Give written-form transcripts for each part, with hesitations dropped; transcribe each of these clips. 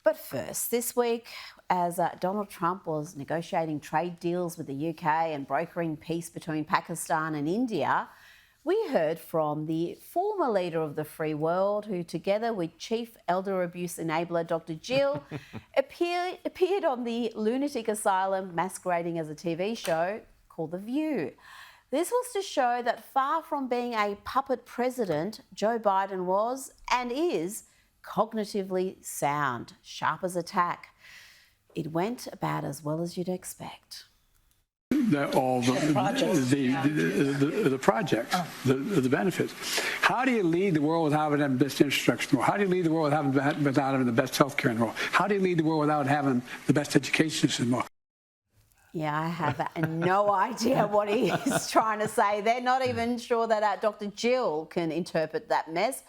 But first, this week, as Donald Trump was negotiating trade deals with the UK and brokering peace between Pakistan and India, we heard from the former leader of the free world, who together with chief elder abuse enabler Dr. Jill appeared on the lunatic asylum masquerading as a TV show called The View. This was to show that far from being a puppet president, Joe Biden was and is cognitively sound, sharp as a tack. It went about as well as you'd expect. The projects, the benefits. How do you lead the world without having the best infrastructure in the world? How do you lead the world without having the best health care in the world? How do you lead the world without having the best education system in the world? Yeah, I have no idea what he's trying to say. They're not even sure that Dr. Jill can interpret that mess.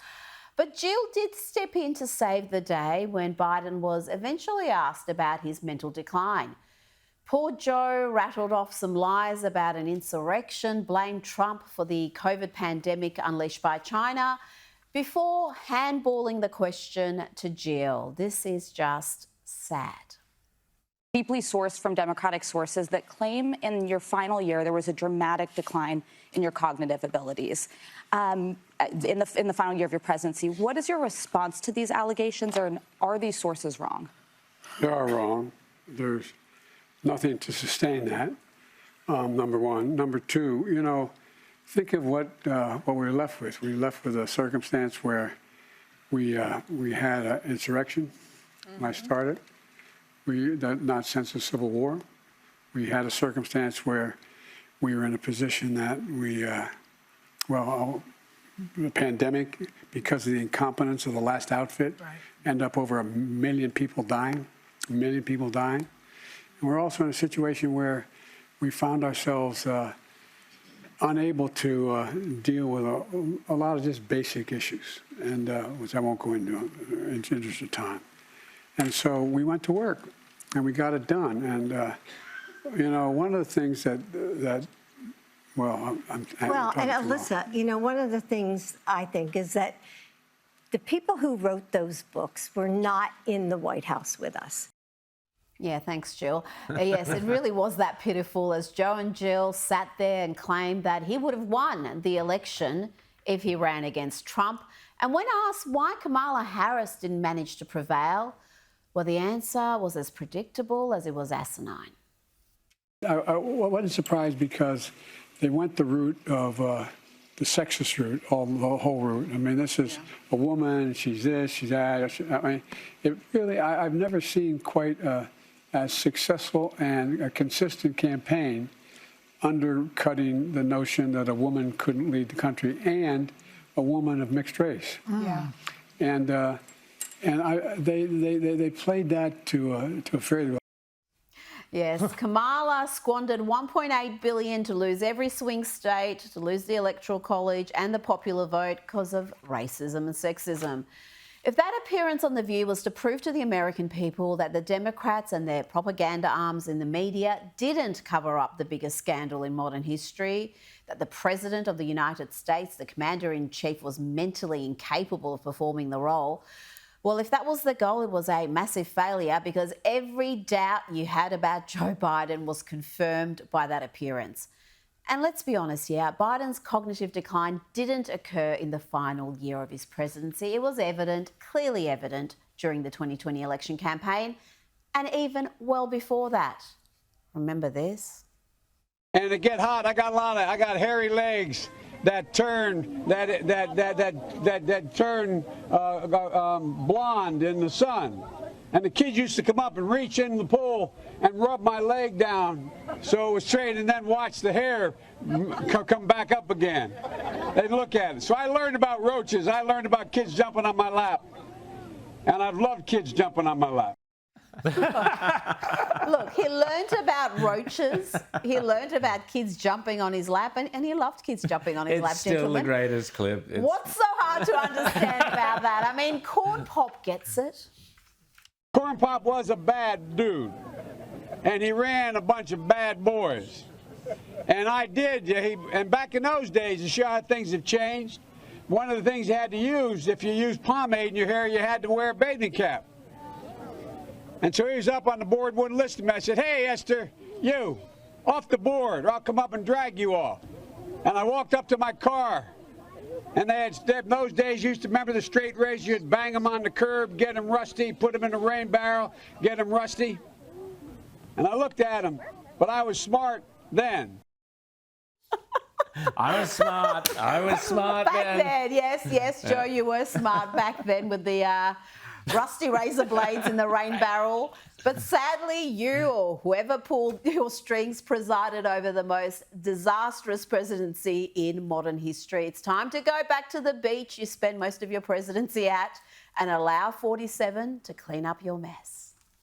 But Jill did step in to save the day when Biden was eventually asked about his mental decline. Poor Joe rattled off some lies about an insurrection, blamed Trump for the COVID pandemic unleashed by China, before handballing the question to Jill. This is just sad. Deeply sourced from Democratic sources that claim in your final year there was a dramatic decline in your cognitive abilities in the final year of your presidency. What is your response to these allegations, or are these sources wrong? They are wrong. There's nothing to sustain that, number one. Number two, think of what we're left with. We're left with a circumstance where we had an insurrection when I started. Not since the Civil War. We had a circumstance where we were in a position that the pandemic, because of the incompetence of the last outfit, end up over 1 million people dying, And we're also in a situation where we found ourselves unable to deal with a lot of just basic issues, and which I won't go into in the interest of time. And so we went to work, and we got it done. And one of the things and Alyssa, one of the things I think is that the people who wrote those books were not in the White House with us. Yeah, thanks, Jill. Yes, it really was that pitiful as Joe and Jill sat there and claimed that he would have won the election if he ran against Trump. And when asked why Kamala Harris didn't manage to prevail, well, the answer was as predictable as it was asinine. I wasn't surprised because they went the route of the sexist route, the whole route. I mean, this is a woman, she's this, she's that. I mean, I've never seen quite as successful and a consistent campaign undercutting the notion that a woman couldn't lead the country, and a woman of mixed race. Yeah. And they played that to a fairly well. Yes, Kamala squandered $1.8 billion to lose every swing state, to lose the Electoral College and the popular vote because of racism and sexism. If that appearance on The View was to prove to the American people that the Democrats and their propaganda arms in the media didn't cover up the biggest scandal in modern history, that the President of the United States, the Commander-in-Chief, was mentally incapable of performing the role, well, if that was the goal, it was a massive failure, because every doubt you had about Joe Biden was confirmed by that appearance. And let's be honest here, Biden's cognitive decline didn't occur in the final year of his presidency. It was evident, clearly evident, during the 2020 election campaign, and even well before that. Remember this? And to get hot, I got hairy legs that turn blonde in the sun. And the kids used to come up and reach in the pool and rub my leg down so it was straight, and then watch the hair come back up again. They'd look at it. So I learned about roaches. I learned about kids jumping on my lap. And I've loved kids jumping on my lap. Look, he learned about roaches, he learned about kids jumping on his lap, and he loved kids jumping on his lap, It's still gentlemen. the greatest clip. What's so hard to understand about that? I mean, Corn Pop gets it. Corn Pop was a bad dude, and he ran a bunch of bad boys. And I did, and back in those days, to show how things have changed, one of the things you had to use, if you used pomade in your hair, you had to wear a bathing cap. And so he was up on the board, wouldn't listen to me. I said, hey, Esther, you, off the board, or I'll come up and drag you off. And I walked up to my car. And in those days, you used to remember the straight razor. You'd bang them on the curb, get them rusty, put them in a rain barrel, get them rusty. And I looked at him, but I was smart then. I was smart. I was smart Back then, yes, Joe, you were smart back then with the rusty razor blades in the rain barrel. But sadly, you or whoever pulled your strings presided over the most disastrous presidency in modern history. It's time to go back to the beach you spent most of your presidency at and allow 47 to clean up your mess.